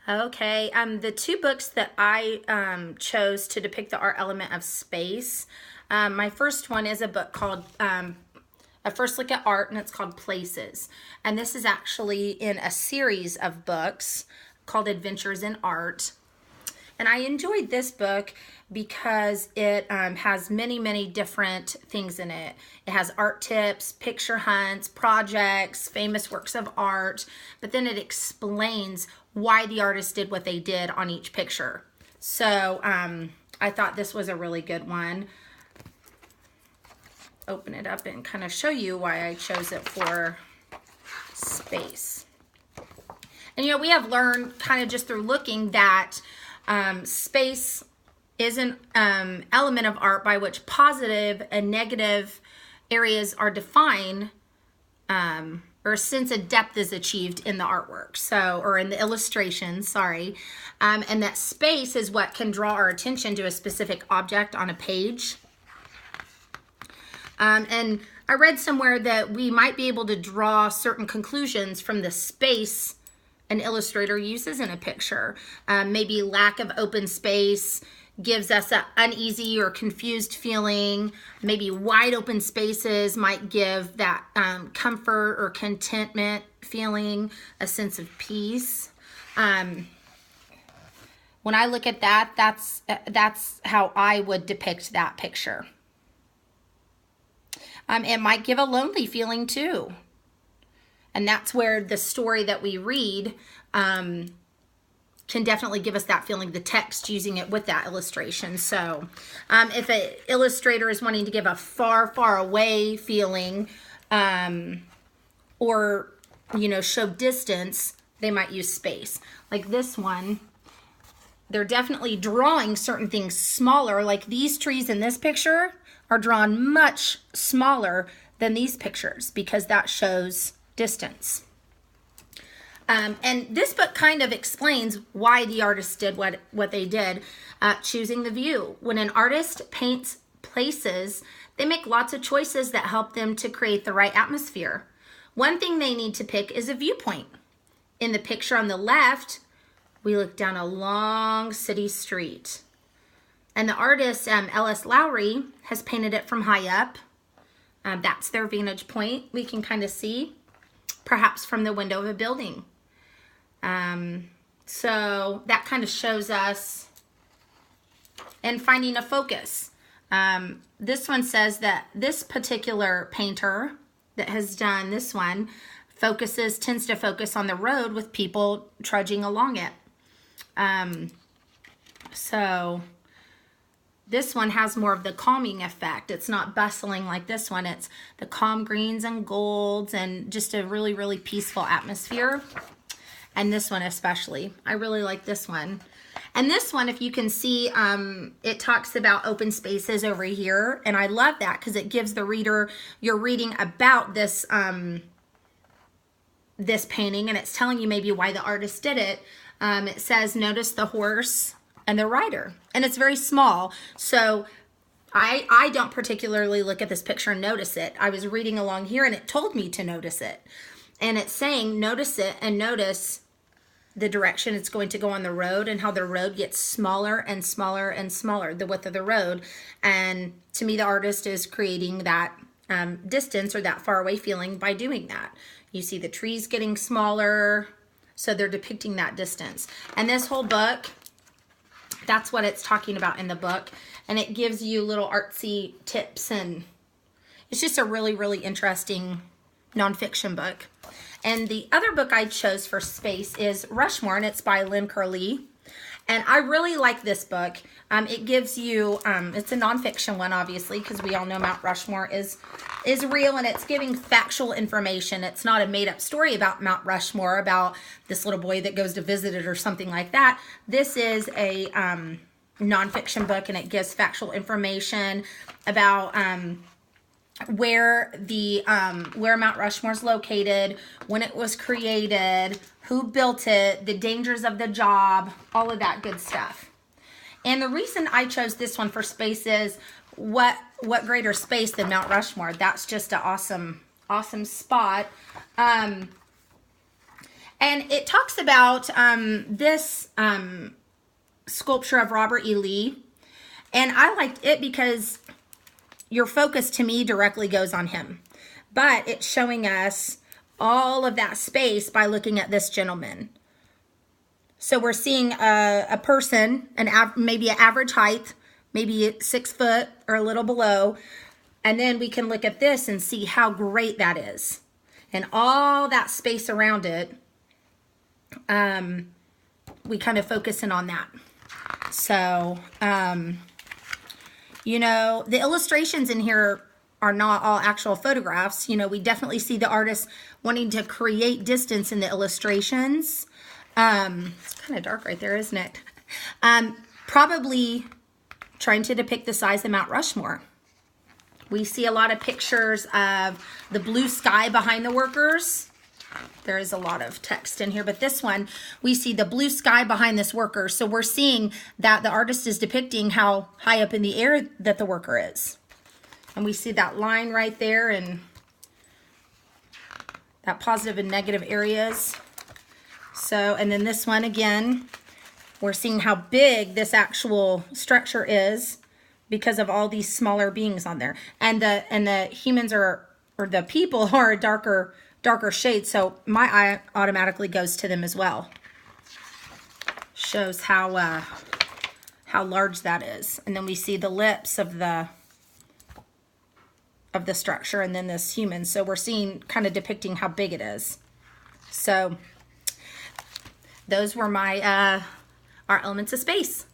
Okay, the two books that I chose to depict the art element of space. My first one is a book called A First Look at Art, and it's called Places. And this is actually in a series of books called Adventures in Art. And I enjoyed this book because it has many, many different things in it. It has art tips, picture hunts, projects, famous works of art, but then it explains why the artist did what they did on each picture. So I thought this was a really good one. Open it up and kind of show you why I chose it for space. And you know, we have learned kind of just through looking that space is an element of art by which positive and negative areas are defined, or a sense of depth is achieved in the artwork, or in the illustration, sorry. And that space is what can draw our attention to a specific object on a page. And I read somewhere that we might be able to draw certain conclusions from the space an illustrator uses in a picture. Maybe lack of open space gives us an uneasy or confused feeling. Maybe wide open spaces might give that comfort or contentment feeling, a sense of peace. When I look at that, that's how I would depict that picture. It might give a lonely feeling too. And that's where the story that we read can definitely give us that feeling, the text using it with that illustration. So if an illustrator is wanting to give a far, far away feeling, or, you know, show distance, they might use space. Like this one, they're definitely drawing certain things smaller. Like these trees in this picture are drawn much smaller than these pictures because that shows distance. And this book kind of explains why the artist did what they did, choosing the view. When an artist paints places, they make lots of choices that help them to create the right atmosphere. One thing they need to pick is a viewpoint. In the picture on the left, we look down a long city street. And the artist, L.S. Lowry, has painted it from high up. That's their vantage point. We can kind of see, perhaps from the window of a building. So that kind of shows us and finding a focus. This one says that this particular painter that has done this one tends to focus on the road with people trudging along it. So this one has more of the calming effect. It's not bustling like this one. It's the calm greens and golds and just a really, really peaceful atmosphere. And this one especially. I really like this one. And this one, if you can see, it talks about open spaces over here. And I love that because it gives the reader, you're reading about this, this painting, and it's telling you maybe why the artist did it. It says, notice the horse and the rider. And it's very small. So I don't particularly look at this picture and notice it. I was reading along here and it told me to notice it. And it's saying, notice it and notice the direction it's going to go on the road and how the road gets smaller and smaller and smaller, the width of the road. And to me, the artist is creating that distance or that far away feeling by doing that. You see the trees getting smaller, so they're depicting that distance. And this whole book, that's what it's talking about in the book. And it gives you little artsy tips, and it's just a really, really interesting nonfiction book. And the other book I chose for space is Rushmore, and it's by Lynn Curley. And I really like this book. It gives you, it's a nonfiction one, obviously, because we all know Mount Rushmore is real, and it's giving factual information. It's not a made-up story about Mount Rushmore, about this little boy that goes to visit it or something like that. This is a nonfiction book, and it gives factual information about where Mount Rushmore is located, when it was created, who built it, the dangers of the job, all of that good stuff. And the reason I chose this one for space is what greater space than Mount Rushmore? That's just an awesome spot. And And it talks about this sculpture of Robert E. Lee. And I liked it because your focus to me directly goes on him. But it's showing us all of that space by looking at this gentleman. So we're seeing a person, maybe an average height, maybe 6 foot or a little below. And then we can look at this and see how great that is. And all that space around it, we kind of focus in on that. So, you know, the illustrations in here are not all actual photographs. You know, we definitely see the artist wanting to create distance in the illustrations. It's kind of dark right there, isn't it? Probably trying to depict the size of Mount Rushmore. We see a lot of pictures of the blue sky behind the workers. There is a lot of text in here, but this one, we see the blue sky behind this worker. So we're seeing that the artist is depicting how high up in the air that the worker is. And we see that line right there and that positive and negative areas. So, and then this one again, we're seeing how big this actual structure is because of all these smaller beings on there. And the humans or the people are a darker shade, so my eye automatically goes to them as well. Shows how large that is. And then we see the lips of the structure and then this human. So we're seeing, kind of depicting how big it is. So those were my our elements of space.